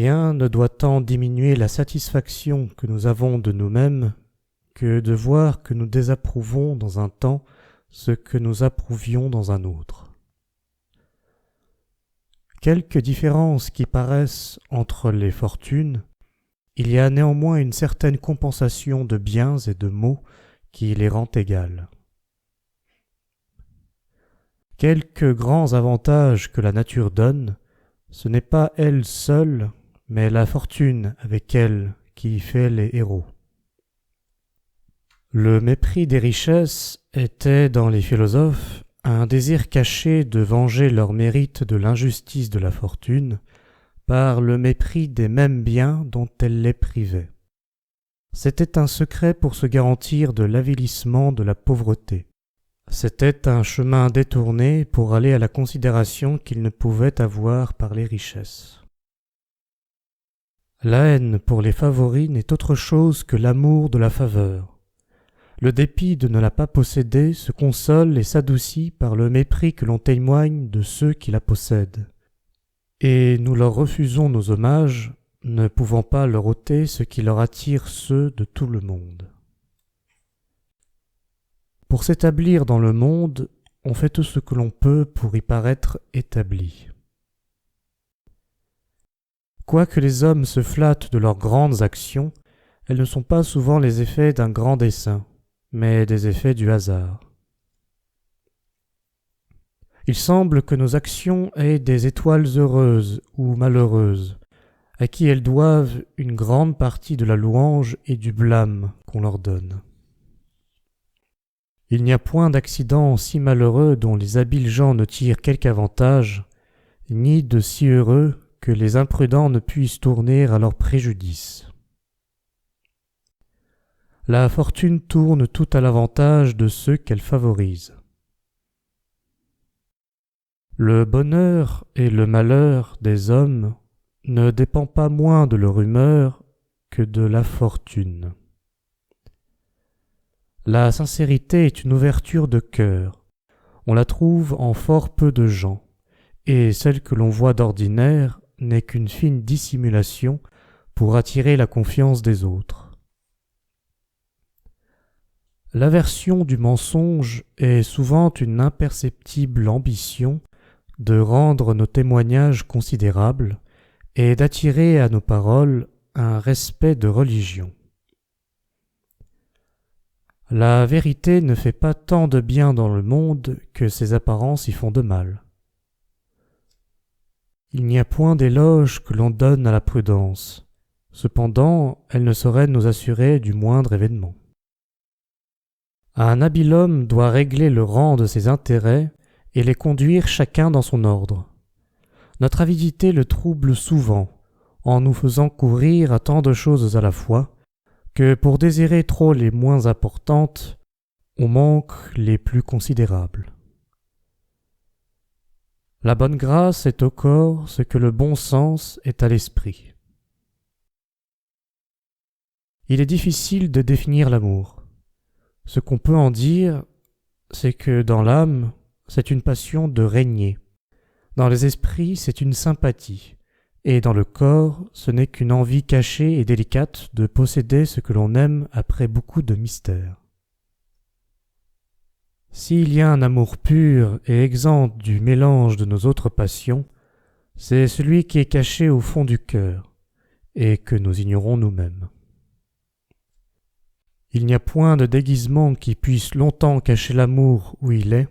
Rien ne doit tant diminuer la satisfaction que nous avons de nous-mêmes que de voir que nous désapprouvons dans un temps ce que nous approuvions dans un autre. Quelques différences qui paraissent entre les fortunes, il y a néanmoins une certaine compensation de biens et de maux qui les rend égales. Quelques grands avantages que la nature donne, ce n'est pas elle seule, mais la fortune avec elle qui fait les héros. Le mépris des richesses était dans les philosophes un désir caché de venger leur mérite de l'injustice de la fortune par le mépris des mêmes biens dont elle les privait. C'était un secret pour se garantir de l'avilissement de la pauvreté. C'était un chemin détourné pour aller à la considération qu'ils ne pouvaient avoir par les richesses. La haine pour les favoris n'est autre chose que l'amour de la faveur. Le dépit de ne la pas posséder se console et s'adoucit par le mépris que l'on témoigne de ceux qui la possèdent. Et nous leur refusons nos hommages, ne pouvant pas leur ôter ce qui leur attire ceux de tout le monde. Pour s'établir dans le monde, on fait tout ce que l'on peut pour y paraître établi. Quoique les hommes se flattent de leurs grandes actions, elles ne sont pas souvent les effets d'un grand dessein, mais des effets du hasard. Il semble que nos actions aient des étoiles heureuses ou malheureuses, à qui elles doivent une grande partie de la louange et du blâme qu'on leur donne. Il n'y a point d'accident si malheureux dont les habiles gens ne tirent quelque avantage, ni de si heureux que les imprudents ne puissent tourner à leur préjudice. La fortune tourne tout à l'avantage de ceux qu'elle favorise. Le bonheur et le malheur des hommes ne dépend pas moins de leur humeur que de la fortune. La sincérité est une ouverture de cœur. On la trouve en fort peu de gens, et celle que l'on voit d'ordinaire n'est qu'une fine dissimulation pour attirer la confiance des autres. L'aversion du mensonge est souvent une imperceptible ambition de rendre nos témoignages considérables et d'attirer à nos paroles un respect de religion. La vérité ne fait pas tant de bien dans le monde que ses apparences y font de mal. Il n'y a point d'éloge que l'on donne à la prudence, cependant elle ne saurait nous assurer du moindre événement. Un habile homme doit régler le rang de ses intérêts et les conduire chacun dans son ordre. Notre avidité le trouble souvent, en nous faisant courir à tant de choses à la fois, que pour désirer trop les moins importantes, on manque les plus considérables. La bonne grâce est au corps ce que le bon sens est à l'esprit. Il est difficile de définir l'amour. Ce qu'on peut en dire, c'est que dans l'âme, c'est une passion de régner. Dans les esprits, c'est une sympathie. Et dans le corps, ce n'est qu'une envie cachée et délicate de posséder ce que l'on aime après beaucoup de mystère. S'il y a un amour pur et exempt du mélange de nos autres passions, c'est celui qui est caché au fond du cœur, et que nous ignorons nous-mêmes. Il n'y a point de déguisement qui puisse longtemps cacher l'amour où il est,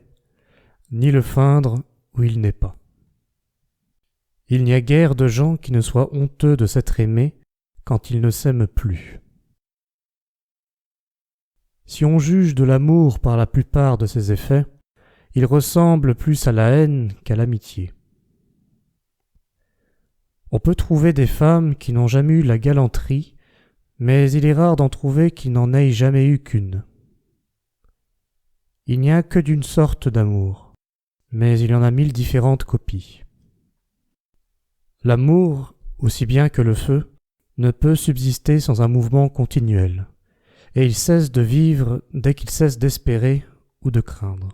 ni le feindre où il n'est pas. Il n'y a guère de gens qui ne soient honteux de s'être aimés quand ils ne s'aiment plus. Si on juge de l'amour par la plupart de ses effets, il ressemble plus à la haine qu'à l'amitié. On peut trouver des femmes qui n'ont jamais eu la galanterie, mais il est rare d'en trouver qui n'en aient jamais eu qu'une. Il n'y a que d'une sorte d'amour, mais il y en a 1000 différentes copies. L'amour, aussi bien que le feu, ne peut subsister sans un mouvement continuel, et il cesse de vivre dès qu'il cesse d'espérer ou de craindre.